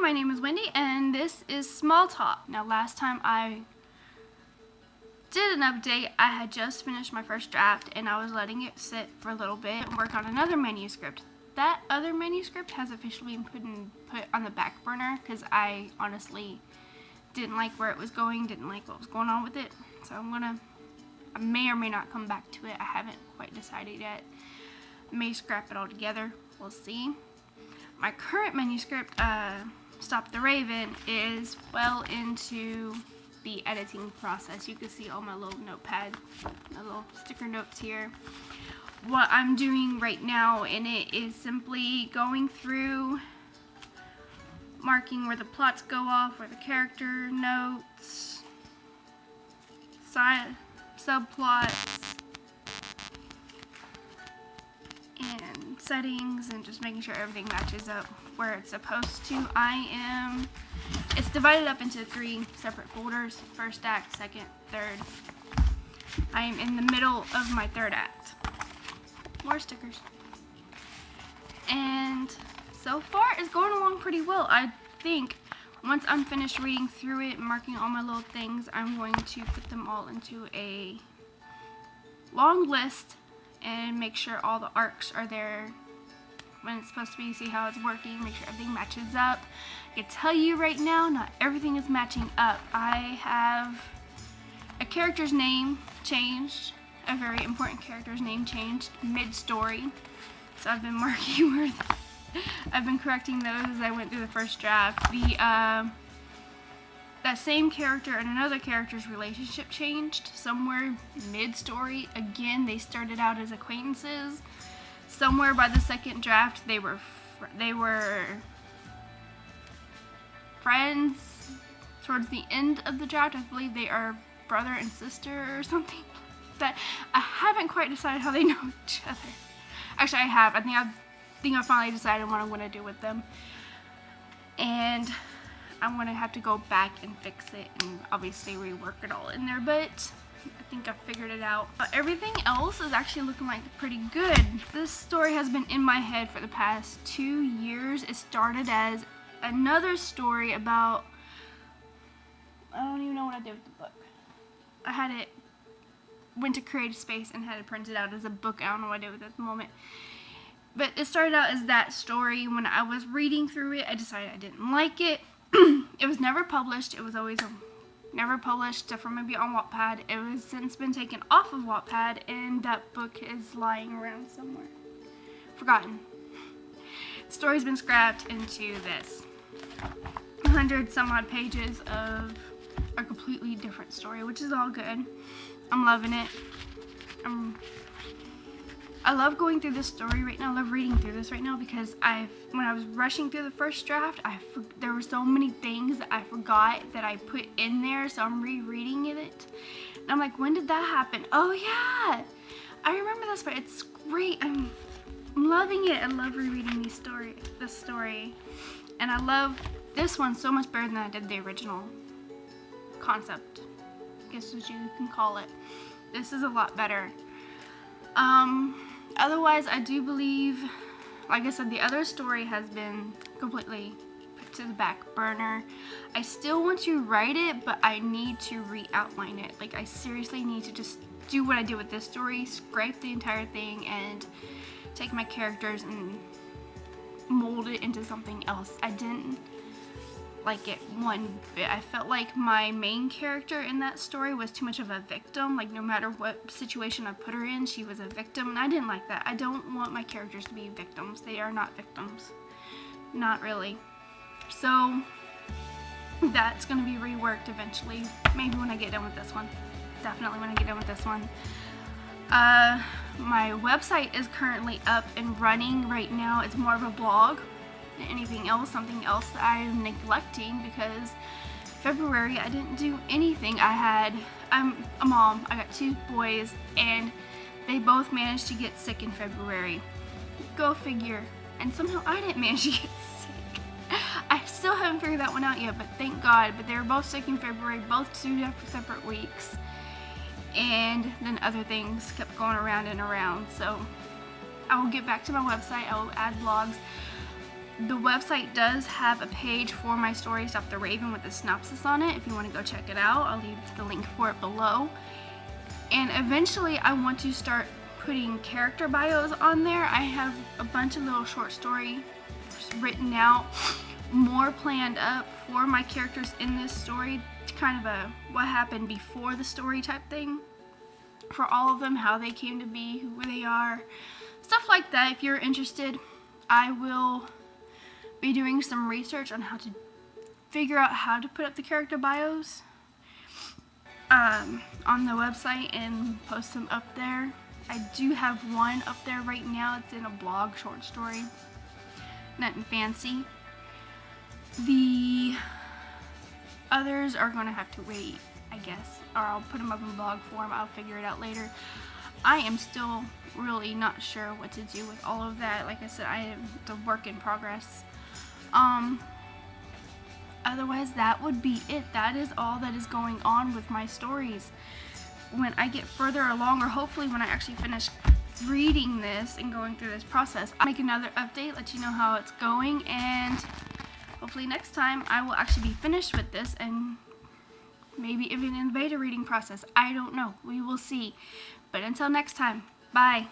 my name is Wendy and this is Small Talk. Now last time I did an update, I had just finished my first draft and I was letting it sit for a little bit and work on another manuscript. That other manuscript has officially been put on the back burner because I honestly didn't like where it was going, didn't like what was going on with it. So I may or may not come back to it. I haven't quite decided yet. I may scrap it all together. We'll see. My current manuscript, Stop the Raven, is well into the editing process. You can see all my little notepad, my little sticker notes here. What I'm doing right now in it is simply going through, marking where the plots go off, where the character notes, subplots, and settings, and just making sure everything matches up where it's supposed to. It's divided up into 3 separate folders: first act, second, third. I am in the middle of my 3rd act. More stickers. And so far it's going along pretty well. I think once I'm finished reading through it and marking all my little things, I'm going to put them all into a long list and make sure all the arcs are there when it's supposed to be, see how it's working, make sure everything matches up. I can tell you right now, not everything is matching up. I have a character's name changed, a very important character's name changed mid-story. So I've been marking where I've been correcting those as I went through the first draft. That same character and another character's relationship changed somewhere mid-story. Again, they started out as acquaintances. Somewhere by the 2nd draft, they were friends. Towards the end of the draft, I believe they are brother and sister or something. That I haven't quite decided how they know each other. Actually, I have. I think I finally decided what I'm going to do with them. And I'm going to have to go back and fix it and obviously rework it all in there, but I think I've figured it out. Everything else is actually looking like pretty good. This story has been in my head for the past 2 years. It started as another story about, I don't even know what I did with the book. I went to Creative Space and had it printed out as a book. I don't know what I did with it at the moment. But it started out as that story. When I was reading through it, I decided I didn't like it. It was never published. It was always never published, except for maybe on Wattpad. It was since been taken off of Wattpad, and that book is lying around somewhere. Forgotten. The story's been scrapped into this 100 some odd pages of a completely different story, which is all good. I'm loving it. I love going through this story right now. I love reading through this right now because when I was rushing through the first draft, there were so many things that I forgot that I put in there, so I'm rereading it. And I'm like, when did that happen? Oh yeah, I remember this part. It's great. I'm loving it. I love rereading this story. And I love this one so much better than I did the original concept, I guess as you can call it. This is a lot better. Otherwise, I do believe, like I said, the other story has been completely put to the back burner. I still want to write it, but I need to re-outline it. Like, I seriously need to just do what I did with this story, scrape the entire thing, and take my characters and mold it into something else. I didn't like it one bit. I felt like my main character in that story was too much of a victim. Like, no matter what situation I put her in, she was a victim, and I didn't like that. I don't want my characters to be victims. They are not victims. Not really. So that's going to be reworked eventually. Maybe when I get done with this one. Definitely when I get done with this one. My website is currently up and running right now. It's more of a blog than anything else, something else that I'm neglecting because February I didn't do anything. I'm a mom. I got 2 boys and they both managed to get sick in February. Go figure. And somehow I didn't manage to get sick. I still haven't figured that one out yet, but thank God. But they were both sick in February, both 2 separate weeks. And then other things kept going around and around. So I will get back to my website. I will add blogs. The website does have a page for my story, Stop the Raven, with a synopsis on it. If you want to go check it out, I'll leave the link for it below. And eventually I want to start putting character bios on there. I have a bunch of little short stories written out, more planned up for my characters in this story, kind of a what happened before the story type thing for all of them, how they came to be, who they are, stuff like that. If you're interested, I will be doing some research on how to figure out how to put up the character bios on the website and post them up there. I do have one up there right now. It's in a blog short story, nothing fancy. The others are going to have to wait, I guess, or I'll put them up in blog form. I'll figure it out later. I am still really not sure what to do with all of that. Like I said, it's a work in progress. Otherwise, that would be it. That is all that is going on with my stories. When I get further along, or hopefully when I actually finish reading this and going through this process, I'll make another update, let you know how it's going, and hopefully next time I will actually be finished with this and maybe even in the beta reading process. I don't know. We will see. But until next time, bye.